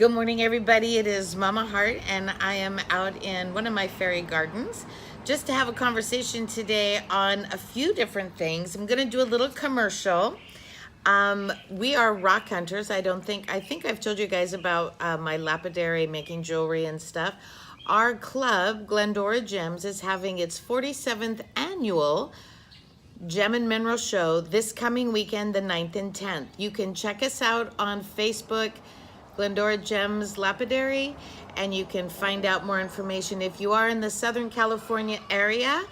Good morning, everybody. It is Mama Hart, and I am out in one of my fairy gardens just to have a conversation today on a few different things. I'm going to do a little commercial. We are rock hunters. I think I've told you guys about my lapidary, making jewelry and stuff. Our club, Glendora Gems, is having its 47th annual Gem and Mineral Show this coming weekend, the 9th and 10th. You can check us out on Facebook, Glendora Gems Lapidary, and you can find out more information. If you are in the Southern California area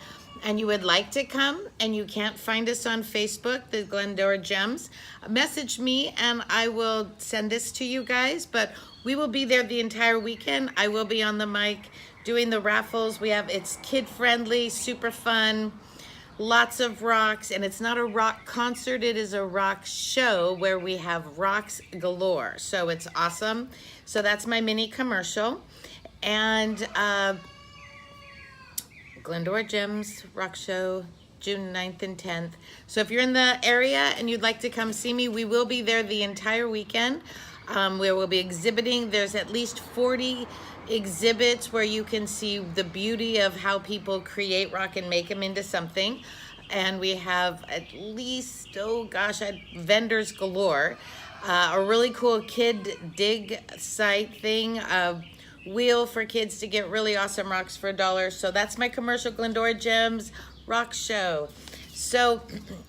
and you would like to come and you can't find us on Facebook, the Glendora Gems, message me and I will send this to you guys. But we will be there the entire weekend. I will be on the mic doing the raffles. It's kid friendly, super fun. Lots of rocks, and it's not a rock concert, it is a rock show where we have rocks galore. So it's awesome. So that's my mini commercial. And Glendora Gems Rock Show, June 9th and 10th. So if you're in the area and you'd like to come see me, we will be there the entire weekend. We will be exhibiting. There's at least 40 exhibits where you can see the beauty of how people create rock and make them into something. And we have at least, vendors galore. A really cool kid dig site thing, a wheel for kids to get really awesome rocks for $1. So that's my commercial, Glendora Gems Rock Show. So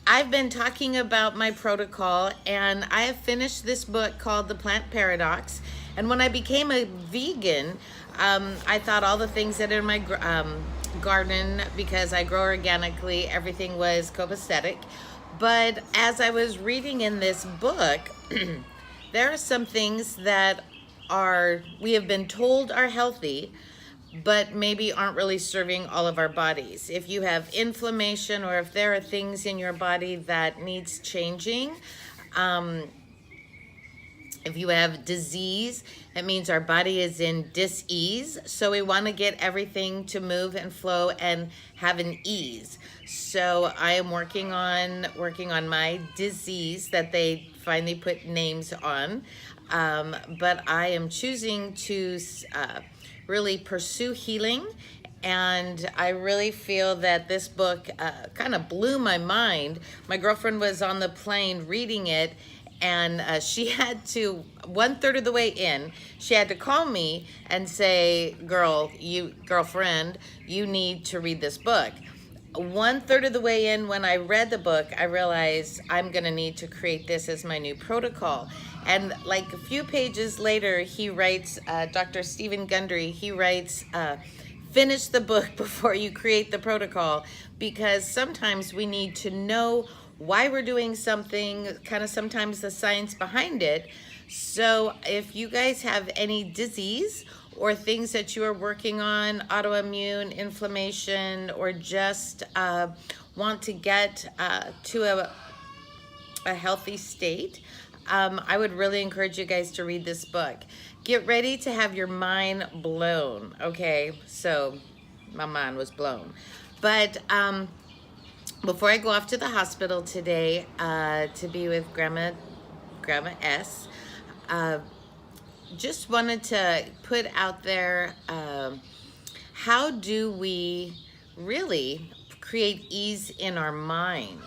I've been talking about my protocol, and I have finished this book called The Plant Paradox. And when I became a vegan, I thought all the things that are in my garden, because I grow organically, everything was copacetic. But as I was reading in this book, there are some things that we have been told are healthy, but maybe aren't really serving all of our bodies. If you have inflammation or if there are things in your body that needs changing, if you have disease, it means our body is in dis-ease. So we want to get everything to move and flow and have an ease. So I am working on my disease that they finally put names on. But I am choosing to really pursue healing. And I really feel that this book kind of blew my mind. My girlfriend was on the plane reading it, and she had to, 1/3 of the way in, she had to call me and say, girlfriend, you need to read this book. 1/3 of the way in, when I read the book, I realized I'm gonna need to create this as my new protocol. And like a few pages later, he writes, Dr. Stephen Gundry, he writes, finish the book before you create the protocol, because sometimes we need to know why we're doing something, kind of sometimes the science behind it. So if you guys have any disease or things that you are working on, autoimmune, inflammation, or just want to get to a healthy state, I would really encourage you guys to read this book. Get ready to have your mind blown, okay? So my mind was blown. But before I go off to the hospital today to be with Grandma S, just wanted to put out there, how do we really create ease in our mind?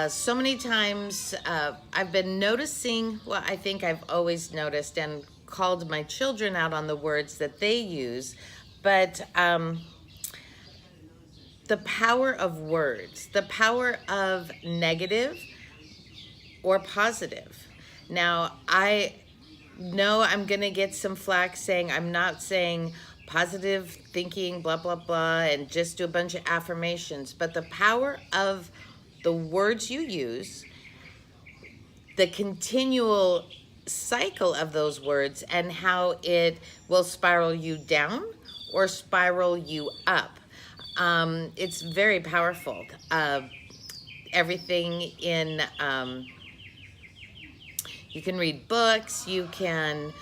So many times I've been noticing, well, I think I've always noticed and called my children out on the words that they use, but the power of words, the power of negative or positive. Now, I know I'm gonna get some flack saying I'm not saying positive thinking, blah, blah, blah, and just do a bunch of affirmations, but the power of the words you use, the continual cycle of those words, and how it will spiral you down or spiral you up. It's very powerful. Everything in, you can read books, you can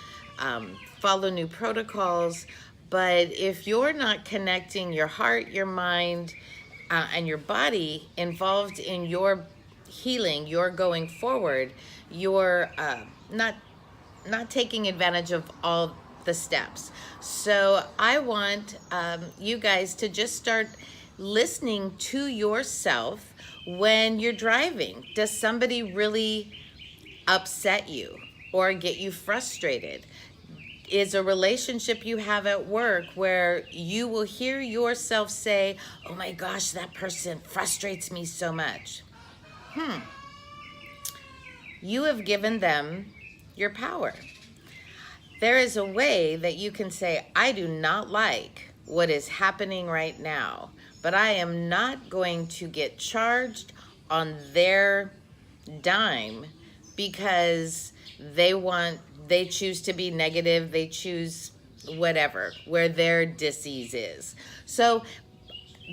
follow new protocols, but if you're not connecting your heart, your mind, and your body involved in your healing, your going forward, your not not taking advantage of all the steps. So I want you guys to just start listening to yourself when you're driving. Does somebody really upset you or get you frustrated? Is a relationship you have at work where you will hear yourself say, oh my gosh, that person frustrates me so much. You have given them your power. There is a way that you can say, I do not like what is happening right now, but I am not going to get charged on their dime because they choose to be negative, they choose whatever, where their disease is. So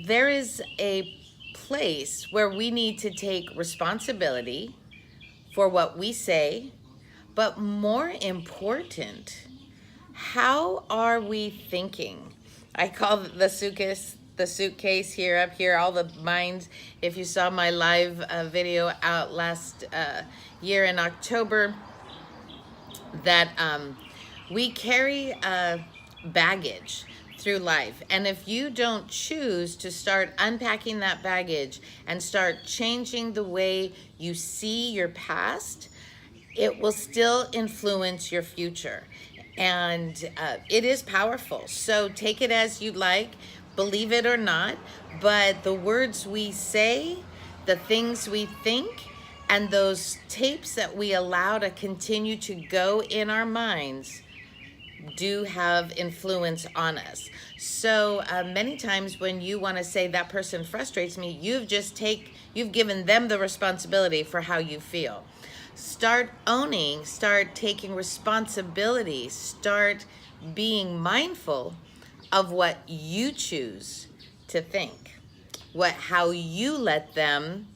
there is a place where we need to take responsibility for what we say, but more important, how are we thinking? I call the suitcase here, up here, all the minds. If you saw my live video out last year in October, that we carry baggage through life. And if you don't choose to start unpacking that baggage and start changing the way you see your past, it will still influence your future. And it is powerful. So take it as you like, believe it or not, but the words we say, the things we think, and those tapes that we allow to continue to go in our minds do have influence on us. So many times when you want to say that person frustrates me, you've given them the responsibility for how you feel. Start owning, start taking responsibility, start being mindful of what you choose to think, how you let them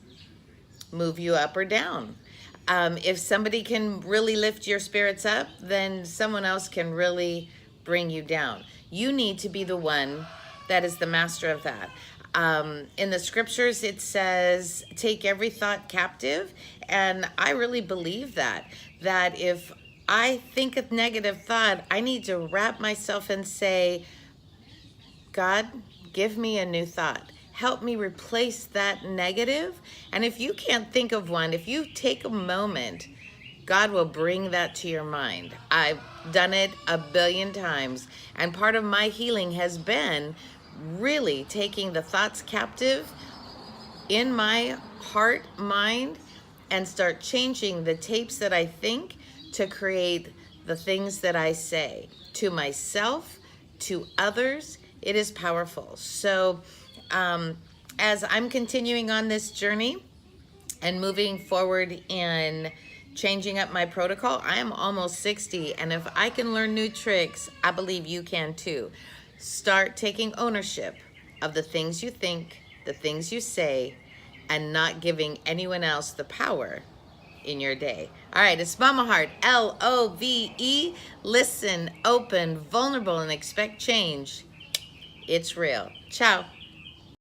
move you up or down. If somebody can really lift your spirits up, then someone else can really bring you down. You need to be the one that is the master of that. In the scriptures, it says, take every thought captive. And I really believe that if I think a negative thought, I need to wrap myself and say, God, give me a new thought. Help me replace that negative. And if you can't think of one, if you take a moment, God will bring that to your mind. I've done it a billion times. And part of my healing has been really taking the thoughts captive in my heart, mind, and start changing the tapes that I think to create the things that I say to myself, to others. It is powerful. So as I'm continuing on this journey and moving forward in changing up my protocol, I am almost 60, and if I can learn new tricks, I believe you can too. Start taking ownership of the things you think, the things you say, and not giving anyone else the power in your day. All right, it's Mama Heart, Love. Listen, open, vulnerable, and expect change. It's real. Ciao.